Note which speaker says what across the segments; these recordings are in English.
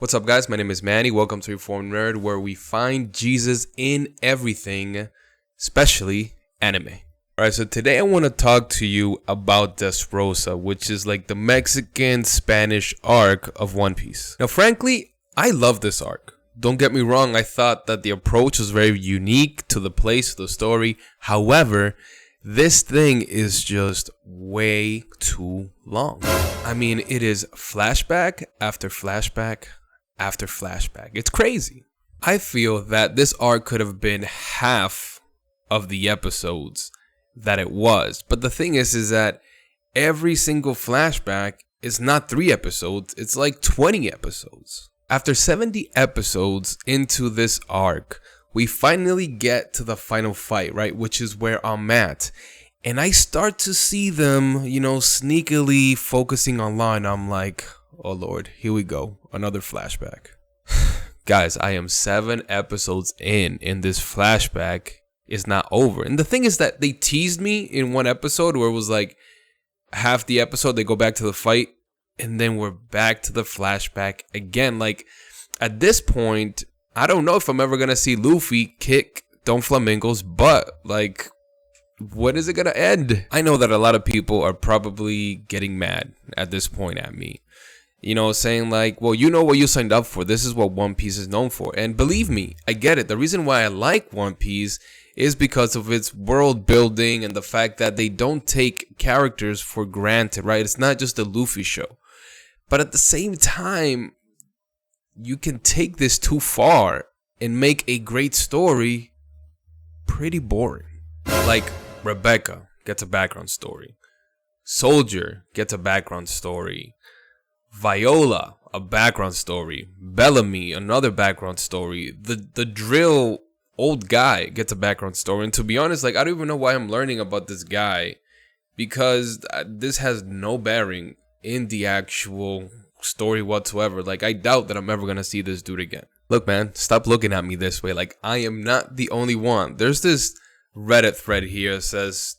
Speaker 1: What's up, guys? My name is Manny. Welcome to Reformed Nerd, where we find Jesus in everything, especially anime. Alright, so today I want to talk to you about Dressrosa, which is like the Mexican-Spanish arc of One Piece. Now, frankly, I love this arc. Don't get me wrong, I thought that the approach was very unique to the place, to the story. However, this thing is just way too long. I mean, it is flashback after flashback after flashback. It's crazy. I feel that this arc could have been half of the episodes that it was. But the thing is that every single flashback is not 3 episodes. It's like 20 episodes. After 70 episodes into this arc, we finally get to the final fight, right? Which is where I'm at. And I start to see them, sneakily focusing on Law, and I'm like, oh Lord, here we go. Another flashback. Guys, I am 7 episodes in, and this flashback is not over. And the thing is that they teased me in one episode where it was like half the episode, they go back to the fight, and then we're back to the flashback again. Like, at this point, I don't know if I'm ever going to see Luffy kick Don Flamingo's butt. Like, when is it going to end? I know that a lot of people are probably getting mad at this point at me. Saying like, well, you know what you signed up for. This is what One Piece is known for. And believe me, I get it. The reason why I like One Piece is because of its world building and the fact that they don't take characters for granted, right? It's not just a Luffy show. But at the same time, you can take this too far and make a great story pretty boring. Like, Rebecca gets a background story. Soldier gets a background story. Viola, a background story. Bellamy, another background story. The drill old guy gets a background story. And to be honest, like, I don't even know why I'm learning about this guy, because this has no bearing in the actual story whatsoever. Like, I doubt that I'm ever gonna see this dude again. Look, man, stop looking at me this way. Like, I am not the only one. There's this Reddit thread here that says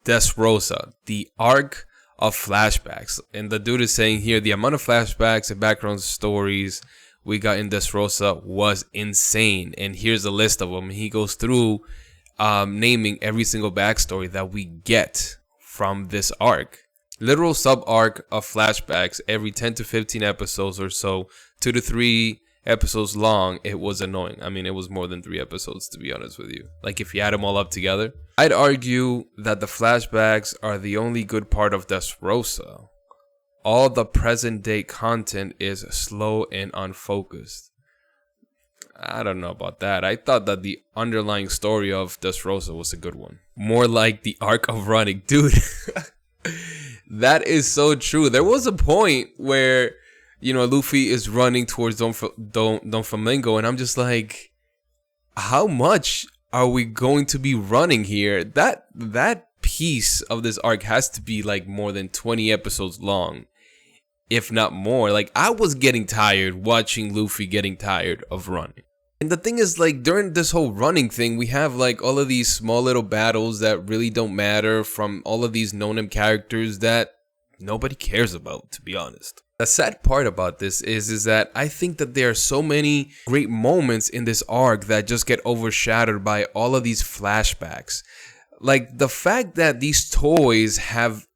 Speaker 1: Dressrosa, the arc of flashbacks, and the dude is saying here the amount of flashbacks and background stories we got in Dressrosa was insane, and here's a list of them. He goes through naming every single backstory that we get from this arc. Literal sub arc of flashbacks every 10 to 15 episodes or so, 2 to 3 episodes long. It was annoying. I mean, it was more than 3 episodes, to be honest with you. Like, if you add them all up together, I'd argue that the flashbacks are the only good part of Dressrosa. All the present day content is slow and unfocused. I don't know about that. I thought that the underlying story of Dressrosa was a good one. More like the arc of running. Dude, that is so true. There was a point where Luffy is running towards Don Flamingo, and I'm just like, how much are we going to be running here? That piece of this arc has to be like more than 20 episodes long, if not more. Like, I was getting tired watching Luffy getting tired of running. And the thing is, like, during this whole running thing, we have like all of these small little battles that really don't matter from all of these no-name characters that nobody cares about, to be honest. The sad part about this is that I think that there are so many great moments in this arc that just get overshadowed by all of these flashbacks. Like, the fact that these toys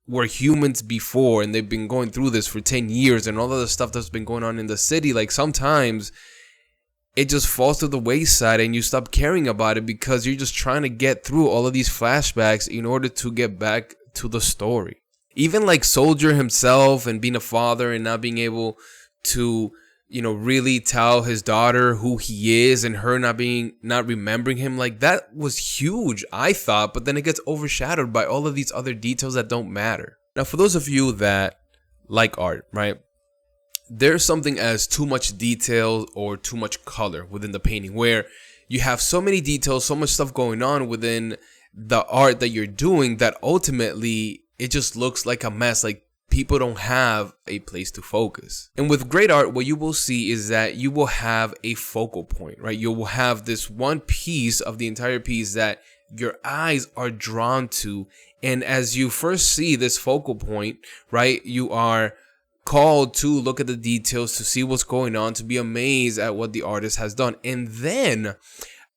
Speaker 1: were humans before, and they've been going through this for 10 years, and all of the stuff that's been going on in the city, like, sometimes it just falls to the wayside and you stop caring about it because you're just trying to get through all of these flashbacks in order to get back to the story. Even like Soldier himself and being a father and not being able to, really tell his daughter who he is, and her not remembering him, like, that was huge, I thought, but then it gets overshadowed by all of these other details that don't matter. Now, for those of you that like art, right, there's something as too much detail or too much color within the painting, where you have so many details, so much stuff going on within the art that you're doing that ultimately it just looks like a mess. Like, people don't have a place to focus. And with great art, what you will see is that you will have a focal point, right? You will have this one piece of the entire piece that your eyes are drawn to. And as you first see this focal point, right, you are called to look at the details, to see what's going on, to be amazed at what the artist has done. And then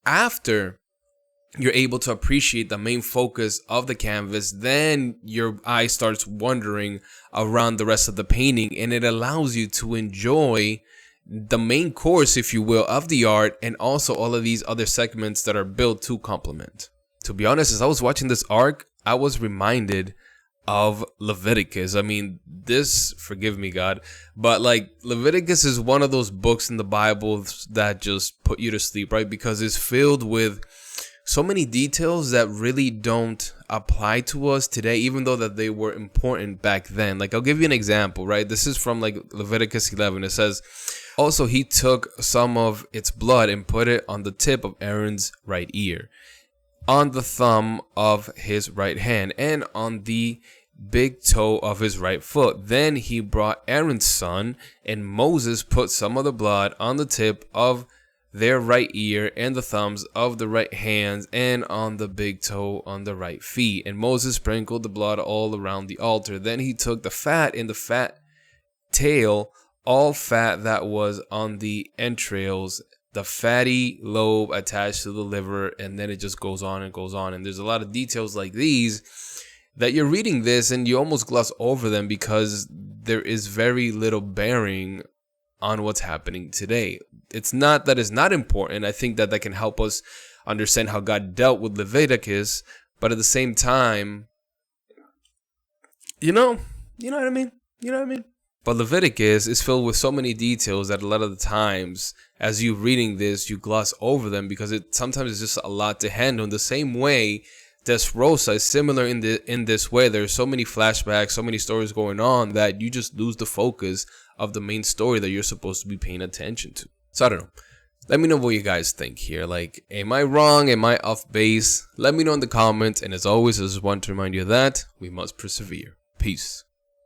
Speaker 1: after you're able to appreciate the main focus of the canvas, then your eye starts wandering around the rest of the painting, and it allows you to enjoy the main course, if you will, of the art, and also all of these other segments that are built to complement. To be honest, as I was watching this arc, I was reminded of Leviticus. I mean, this, forgive me, God, but like Leviticus is one of those books in the Bible that just put you to sleep, right? Because it's filled with so many details that really don't apply to us today, even though that they were important back then. Like, I'll give you an example, right? This is from like Leviticus 11. It says, also, he took some of its blood and put it on the tip of Aaron's right ear, on the thumb of his right hand, and on the big toe of his right foot. Then he brought Aaron's son, and Moses put some of the blood on the tip of their right ear and the thumbs of the right hands and on the big toe on the right feet. And Moses sprinkled the blood all around the altar. Then he took the fat and the fat tail, all fat that was on the entrails, the fatty lobe attached to the liver, and then it just goes on and goes on. And there's a lot of details like these that you're reading this and you almost gloss over them because there is very little bearing on what's happening today. It's not that it's not important. I think that can help us understand how God dealt with Leviticus, but at the same time, you know what I mean? You know what I mean? But Leviticus is filled with so many details that a lot of the times, as you reading this, you gloss over them because it sometimes is just a lot to handle. In the same way, Dressrosa is similar in this way. There's so many flashbacks, so many stories going on that you just lose the focus of the main story that you're supposed to be paying attention to. So I don't know. Let me know what you guys think here. Like, am I wrong? Am I off base? Let me know in the comments. And as always, I just want to remind you that we must persevere. Peace.